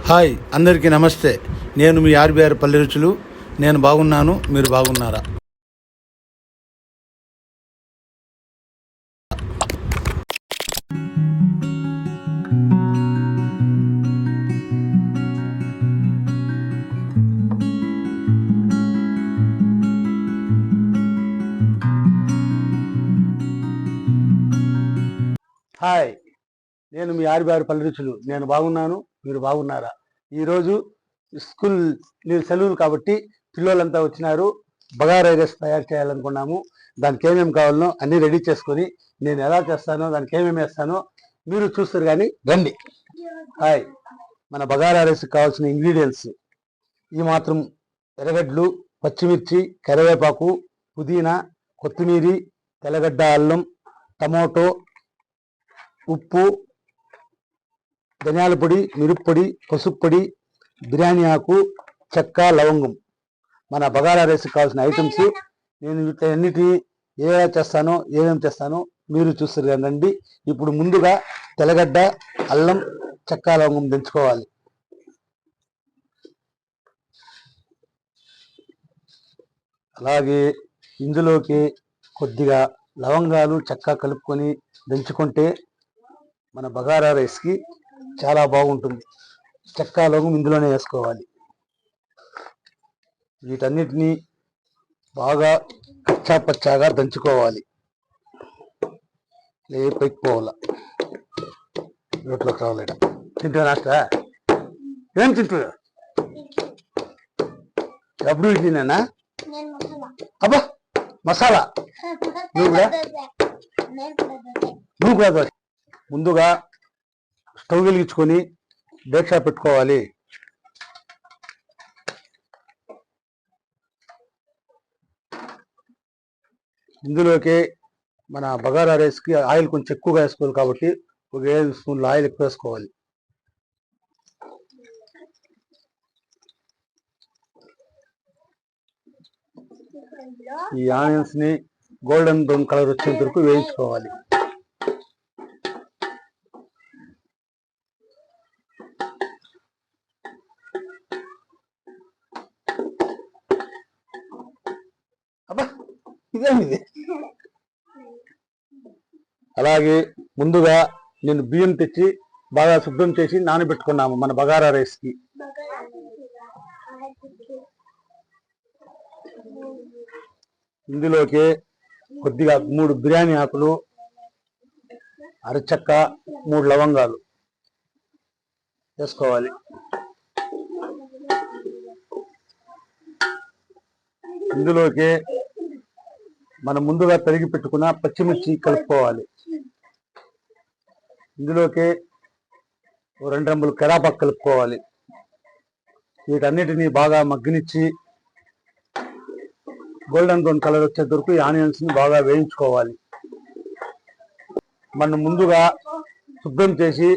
Hi అందరికీ నమస్తే. నేను మీ ఆర్బీఆర్ పల్లె రుచులు. నేను బాగున్నాను, మీరు బాగున్నారా? హాయ్, నేను మీ ఆర్బీఆర్ పల్లె రుచులు. నేను బాగున్నాను, మీరు బాగున్నారా? ఈరోజు స్కూల్ సెలవులు కాబట్టి పిల్లలంతా వచ్చినారు. బగారా రైస్ తయారు చేయాలనుకున్నాము. దానికి ఏమేమి కావాలనో అన్నీ రెడీ చేసుకొని నేను ఎలా చేస్తానో, దానికి ఏమేమి వేస్తానో మీరు చూస్తారు. కానీ రండి. హాయ్, మన బగారా రైస్కి కావాల్సిన ఇంగ్రీడియంట్స్ ఈ మాత్రం: ఎర్రగడ్డలు, పచ్చిమిర్చి, కరివేపాకు, పుదీనా, కొత్తిమీరి, తెల్లగడ్డ, అల్లం, టమోటో, ఉప్పు, ధనియాల పొడి, మిరప్పొడి, పసుపు పొడి, బిర్యానీ ఆకు, చెక్క, లవంగం. మన బగారా రైస్కి కావాల్సిన ఐటమ్స్. నేను వీటన్నిటి ఏమేమి చేస్తానో మీరు చూస్తారు కదండి. ఇప్పుడు ముందుగా తెల్లగడ్డ, అల్లం, చెక్క, లవంగం దంచుకోవాలి. అలాగే ఇందులోకి కొద్దిగా లవంగాలు, చెక్క కలుపుకొని దంచుకుంటే మన బగారా రైస్కి చాలా బాగుంటుంది. చెక్క, లవంగం ఇందులోనే వేసుకోవాలి. వీటన్నిటినీ బాగా కచ్చా పచ్చాగా దంచుకోవాలి. పైకి పోవాల, రోట్లోకి రావాలట. తింటా నాస్తా ఏం తింటున్నా? ఎప్పుడు ఇడ్లీనేనా? అబ్బా, మసాలా. నువ్వు కూడా దోశ. ముందుగా స్టవ్ వెలిగించుకొని డేక్షా పెట్టుకోవాలి. ఇందులోకి మన బగారా రైస్కి ఆయిల్ కొంచెం ఎక్కువగా వేసుకోవాలి కాబట్టి ఒక 7 స్పూన్ల ఆయిల్ ఎక్కువ వేసుకోవాలి. ఈ ఆనియన్స్ ని గోల్డెన్ బ్రౌన్ కలర్ వచ్చేంత వరకు వేయించుకోవాలి. అబ్బా, ఇదేమిది? అలాగే ముందుగా నేను బియ్యం తెచ్చి బాగా శుభ్రం చేసి నానబెట్టుకున్నాము మన బగారా రైస్కి. ఇందులోకి కొద్దిగా 3 బిర్యానీ ఆకులు, అరచెక్క, 3 లవంగాలు వేసుకోవాలి. ఇందులోకి మనం ముందుగా తరిగి పెట్టుకున్న పచ్చిమిర్చి కలుపుకోవాలి. ఇందులోకి 2 రెమ్మలు కరివేపాకు కలుపుకోవాలి. వీటన్నిటిని బాగా మగ్గనిచ్చి గోల్డెన్ బ్రౌన్ కలర్ వచ్చేంత వరకు ఈ ఆనియన్స్ ని బాగా వేయించుకోవాలి. మనం ముందుగా శుభ్రం చేసి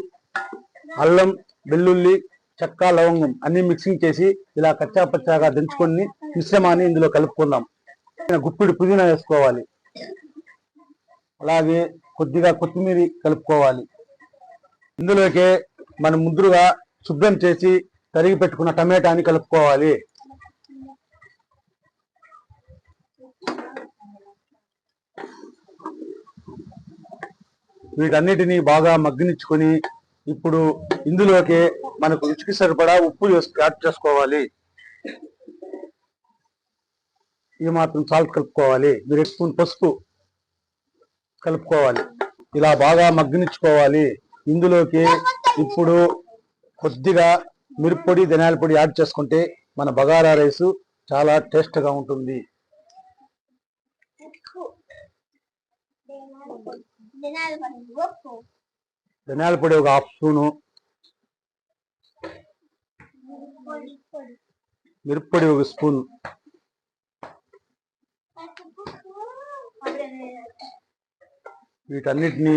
అల్లం, వెల్లుల్లి, చెక్క, లవంగం అన్ని మిక్సింగ్ చేసి ఇలా కచ్చా పచ్చాగా దంచుకొని మిశ్రమాన్ని ఇందులో కలుపుకుందాం. గుప్పిడి పుదీనా వేసుకోవాలి. అలాగే కొద్దిగా కొత్తిమీర కలుపుకోవాలి. ఇందులోకి మనం ముందుగా శుభ్రం చేసి తరిగి పెట్టుకున్న టమాటాని కలుపుకోవాలి. వీటన్నిటిని బాగా మగ్గనిచ్చుకొని ఇప్పుడు ఇందులోకి మనకు రుచికి సరిపడా ఉప్పు యాడ్ చేసుకోవాలి. ఈ మాత్రం సాల్ట్ కలుపుకోవాలి. 1 స్పూన్ పసుపు కలుపుకోవాలి. ఇలా బాగా మగ్గనిచ్చుకోవాలి. ఇందులోకి ఇప్పుడు కొద్దిగా మిరప్పొడి, ధనియాల పొడి యాడ్ చేసుకుంటే మన బగారా రైస్ చాలా టేస్ట్గా ఉంటుంది. ధనియాల పొడి ఒక 1/2 స్పూను, మిరప్పొడి 1 స్పూన్, వీటన్నిటిని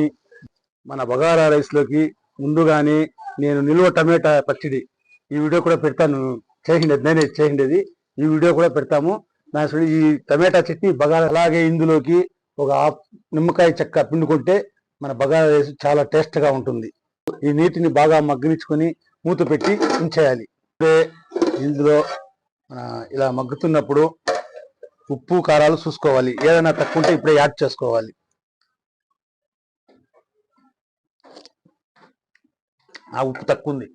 మన బగారా రైస్లోకి ముందుగానే నేను నిల్వ టమాటా పచ్చడి ఈ వీడియో కూడా పెడతాను. నేనే చేసిండేది. ఈ వీడియో కూడా పెడతాము. ఈ టమాటా చట్నీ బగారా. అలాగే ఇందులోకి ఒక 1/2 నిమ్మకాయ చెక్క పిండుకుంటే మన బగారా రైస్ చాలా టేస్ట్గా ఉంటుంది. ఈ నీటిని బాగా మగ్గనిచ్చుకొని మూత పెట్టి ఉంచేయాలి. ఇందులో ఇలా మగ్గుతున్నప్పుడు ఉప్పు కారాలు చూసుకోవాలి. ఏదైనా తక్కువ ఉంటే ఇప్పుడే యాడ్ చేసుకోవాలి. ఆ ఉప్పు తక్కువ ఉంది,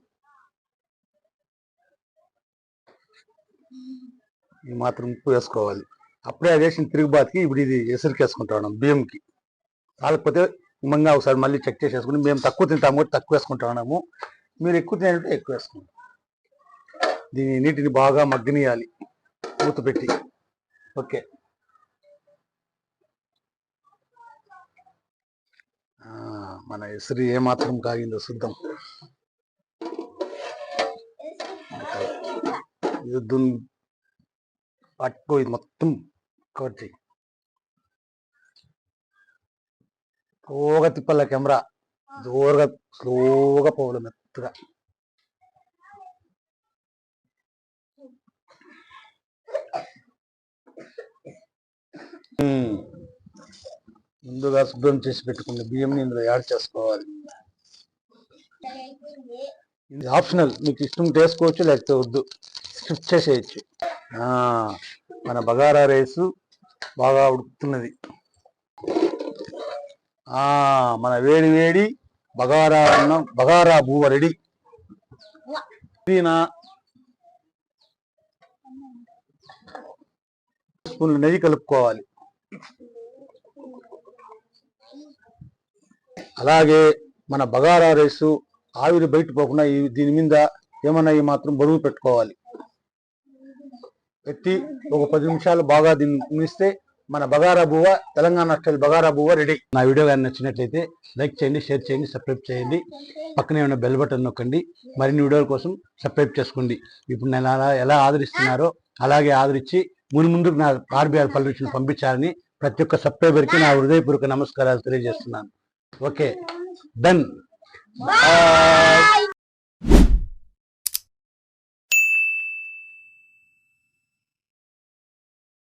ఈ మాత్రం ఉప్పు వేసుకోవాలి. అప్పుడే అది వేసిన తిరుగుబాతికి ఇప్పుడు ఇది ఎసురుకి వేసుకుంటాం బియ్యంకి. కాకపోతే మంగా ఒకసారి మళ్ళీ చెక్ చేసేసుకుని మేము తక్కువ తింటాము కాబట్టి తక్కువ వేసుకుంటా ఉన్నాము. మీరు ఎక్కువ తినేటంటే ఎక్కువ వేసుకుంటాం. దీని నీటిని బాగా మగ్గనియాలి మూత పెట్టి. ఓకే, మన ఎసురు ఏమాత్రం కాగిందో చూద్దాం. ఇది పట్టుకో, ఇది మొత్తం కవర్ చేయి. స్లోగా తిప్పాల కెమెరా, జోరుగా స్లోగా పోవాలి మెత్తగా. ముందుగా శుభ్రం చేసి పెట్టుకున్న బియ్యంని ఇందులో యాడ్ చేసుకోవాలి. ఇది ఆప్షనల్, మీకు ఇష్టం చేసుకోవచ్చు లేకపోతే వద్దు, స్కిప్ చేసేయచ్చు. మన బగారా రైసు బాగా ఉడుకుతున్నది. మన వేడి వేడి బగారా అన్నం, బగారా బువ్వ రెడీ. స్పూన్లు నెయ్యి కలుపుకోవాలి. అలాగే మన బగారా రైసు ఆవిరి బయట పోకుండా దీని మీద ఏమన్నా ఈ మాత్రం బరువు పెట్టుకోవాలి. పెట్టి ఒక 10 నిమిషాలు బాగా దీన్ని ఉనిస్తే మన బగారా బువ్వ, తెలంగాణ స్టైల్ బగారా బువ్వ రెడీ. నా వీడియో కానీ నచ్చినట్లయితే లైక్ చేయండి, షేర్ చేయండి, సబ్స్క్రైబ్ చేయండి. పక్కనే ఉన్న బెల్ బటన్ నొక్కండి. మరిన్ని వీడియోల కోసం సబ్స్క్రైబ్ చేసుకోండి. ఇప్పుడు నేను ఎలా ఆదరిస్తున్నారో అలాగే ఆదరించి ముందుకు నా ఆర్బీఆర్ పల్లె రుచులు పంపించాలని ప్రతి ఒక్క సబ్స్క్రైబర్కి నా హృదయపూర్వక నమస్కారాలు తెలియజేస్తున్నాను. Okay, done.